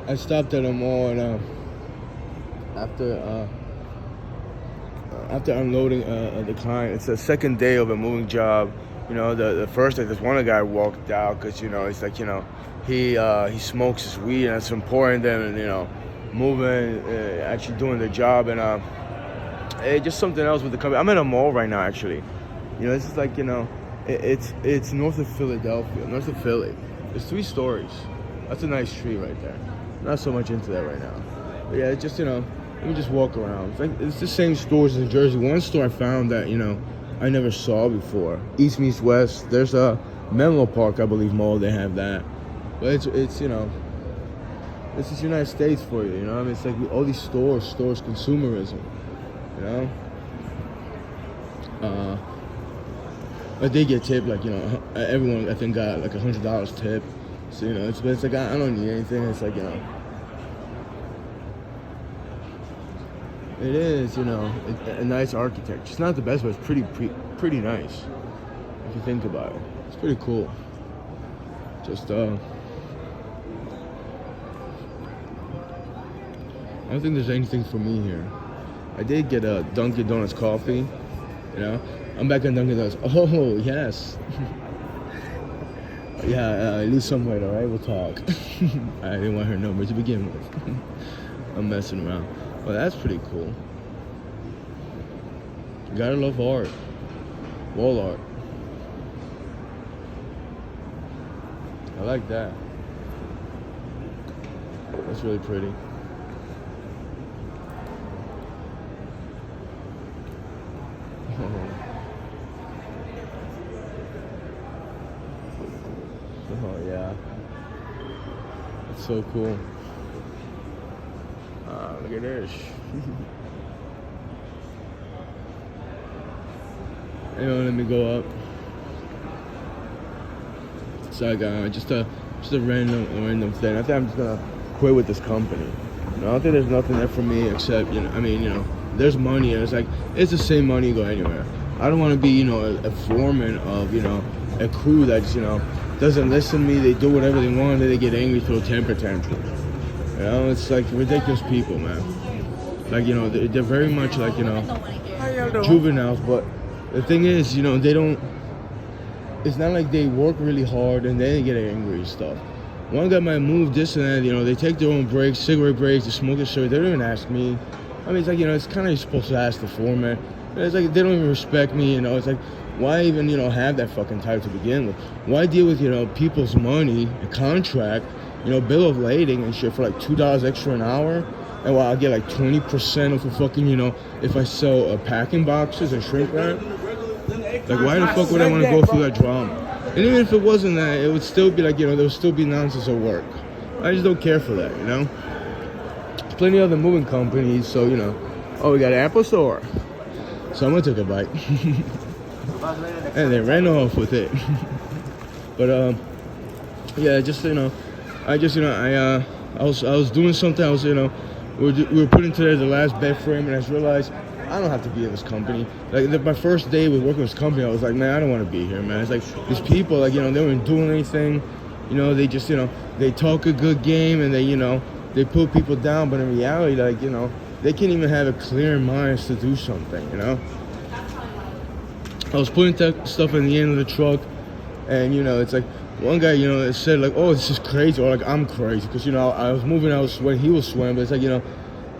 I stopped at a mall and after after unloading the client, it's the second day of a moving job. You know, the first day, this one guy walked out because it's like he smokes his weed and it's important than moving, actually doing the job and it's just something else with the company. I'm in a mall right now actually. This is like it's north of Philadelphia, north of Philly. It's 3 stories. That's a nice tree right there. Not so much into that right now. But yeah, it's just let me just walk around. It's the same stores in Jersey. One store I found that I never saw before. East meets West. There's a Menlo Park, I believe, mall. They have that. But it's it's just United States for you. I mean, it's like all these stores consumerism. But they get tipped like everyone I think got like $100 tip. So it's like I don't need anything. It's like it is a nice architecture. It's not the best, but it's pretty nice if you think about it. It's pretty cool. Just I don't think there's anything for me here. I did get a Dunkin' Donuts coffee. I'm back on Dunkin' Donuts. Oh yes. Yeah, I lose some weight. All right, we'll talk. I didn't want her number to begin with. I'm messing around. Well, that's pretty cool. You gotta love art. Wall art. I like that. That's really pretty. Oh yeah. It's so cool. Look at this. Let me go up. It's like just a random thing. I think I'm just gonna quit with this company. I don't think there's nothing there for me except there's money and it's the same money, you go anywhere. I don't want to be a foreman of a crew that just doesn't listen to me. They do whatever they want, and they get angry, throw temper tantrums. It's like ridiculous people, man. Like they're very much like juveniles, but the thing is they don't. It's not like they work really hard and then they get angry and stuff. One guy might move this and that, they take their own breaks, cigarette breaks, they smoke a cigarette. They don't even ask me. I mean, it's like it's kind of supposed to ask the foreman. It's like they don't even respect me. It's like, why even have that fucking title to begin with? Why deal with people's money, a contract, bill of lading and shit for like $2 extra an hour, and while I get like 20% of a fucking if I sell packing boxes and shrink wrap. Like, why the fuck would I want to go through that drama? And even if it wasn't that, it would still be like there would still be nonsense at work. I just don't care for that. There's plenty of other moving companies, so oh, we got an Apple Store. Someone took a bite. And they ran off with it. But yeah, just I was doing something. I was we were putting together the last bed frame, and I just realized I don't have to be in this company. Like my first day with working with this company, I was like, man, I don't want to be here, man. It's like these people, like they weren't doing anything. They just they talk a good game and they put people down, but in reality, like they can't even have a clear mind to do something. I was putting stuff in the end of the truck, and it's like one guy said like, oh, this is crazy, or like I'm crazy because I was moving, I was sweating, he was sweating, but it's like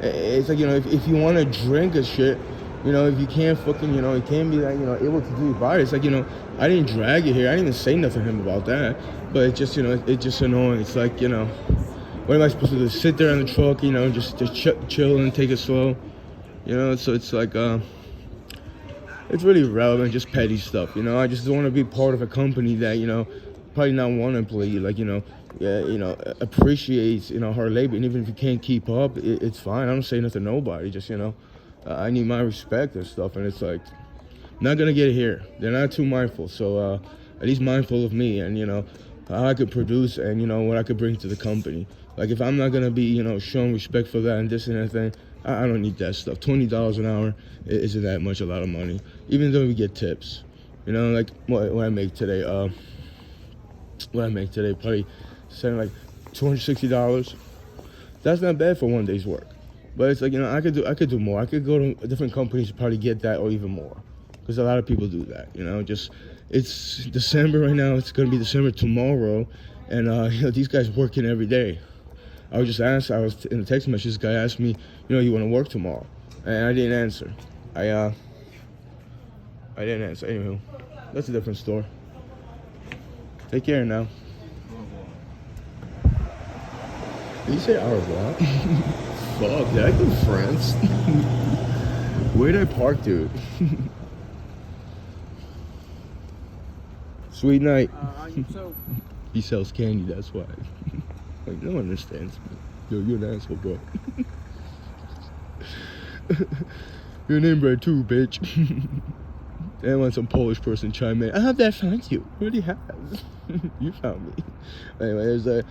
it's like if you want to drink a shit, if you can't fucking you can't be like able to do your body. It's like I didn't drag it here, I didn't even say nothing to him about that, but it's just it's just annoying. It's like what am I supposed to do? Sit there in the truck, just chill and take it slow, so it's like it's really irrelevant, just petty stuff. I just don't want to be part of a company that probably not one employee like appreciates hard labor, and even if you can't keep up, it's fine. I don't say nothing to nobody. Just I need my respect and stuff, and it's like not gonna get it here. They're not too mindful, so at least mindful of me and how I could produce and what I could bring to the company. Like if I'm not gonna be showing respect for that and this and that thing, I don't need that stuff. $20 an hour isn't that much, a lot of money, even though we get tips. Like what I make today. Probably saying like $260. That's not bad for one day's work. But it's like, you know, I could do more. I could go to different companies to probably get that or even more. Because a lot of people do that, you know. Just, it's December right now. It's going to be December tomorrow. And, you know, these guys working every day. I was in the text message, this guy asked me, you know, you want to work tomorrow? And I didn't answer. I didn't answer. Anywho, that's a different story. Take care now. Did you say au revoir? Fuck, did I go France? Where did I park, dude? Sweet night. So He sells candy, that's why. Like, no one understands me. Yo, you're an asshole, bro. Your name right too, bitch. And when some Polish person chime in, I have that found you. Who do you have? You found me. Anyway,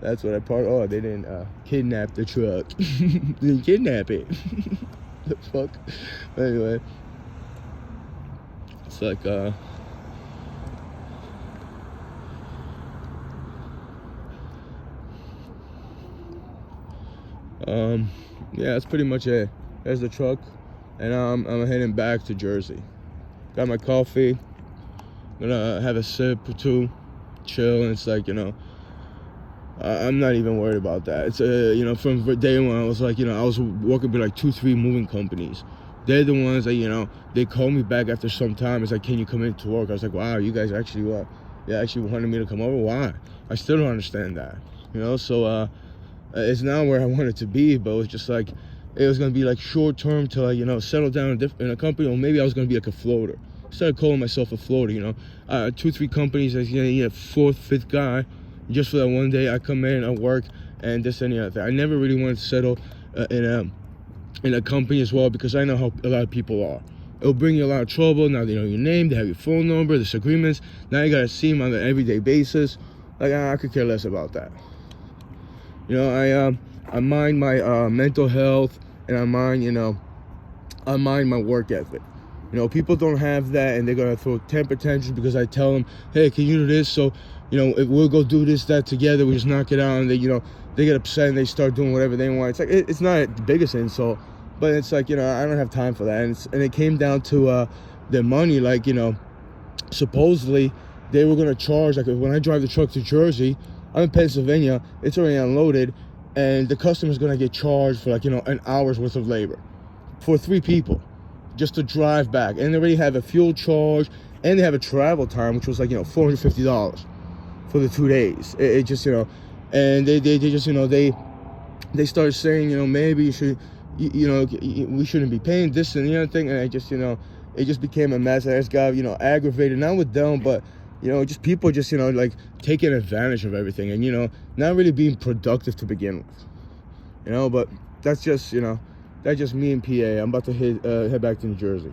that's what I parked. Oh, they didn't kidnap the truck. They didn't kidnap it. The fuck? Anyway. It's like, yeah, that's pretty much it. There's the truck, and I'm heading back to Jersey. Got my coffee, gonna have a sip or two, chill, and it's like, you know, I'm not even worried about that. It's you know, from day one, I was like, you know, I was working with like 2-3 moving companies. They're the ones that, you know, they called me back after some time. It's like, can you come into work? I was like, wow, you guys actually what? You actually wanted me to come over? Why? I still don't understand that, you know. So it's not where I wanted to be, but it was just like, it was gonna be like short term till I, you know, settle down in a company, or maybe I was gonna be like a floater. I started calling myself a floater, you know. 2-3 companies, I need a 4th, 5th guy, just for that one day. I come in, I work, and this and the other. I never really wanted to settle in a company as well, because I know how a lot of people are. It'll bring you a lot of trouble. Now they know your name, they have your phone number, there's agreements. Now you gotta see them on an everyday basis. Like, I could care less about that. You know, I mind my mental health, and I mind my work ethic. You know, people don't have that, and they're gonna throw temper tantrums because I tell them, hey, can you do this? So, you know, if we'll go do this, that together, we just knock it out, and they, you know, they get upset and they start doing whatever they want. It's like, it's not the biggest insult, but it's like, you know, I don't have time for that. And it came down to their money. Like, you know, supposedly they were gonna charge, like, when I drive the truck to Jersey, I'm in Pennsylvania, it's already unloaded, and the customer's gonna get charged for, like, you know, an hour's worth of labor for 3 people just to drive back. And they already have a fuel charge, and they have a travel time, which was like, you know, $450 for the 2 days. It just, you know, and they just, you know, they started saying, you know, maybe you should, you know, we shouldn't be paying this and the other thing. And I just, you know, it just became a mess. I just got, you know, aggravated, not with them, but, you know, just people just, you know, like taking advantage of everything, and, you know, not really being productive to begin with, you know. But that's just, you know, that's just me and PA. I'm about to head back to New Jersey.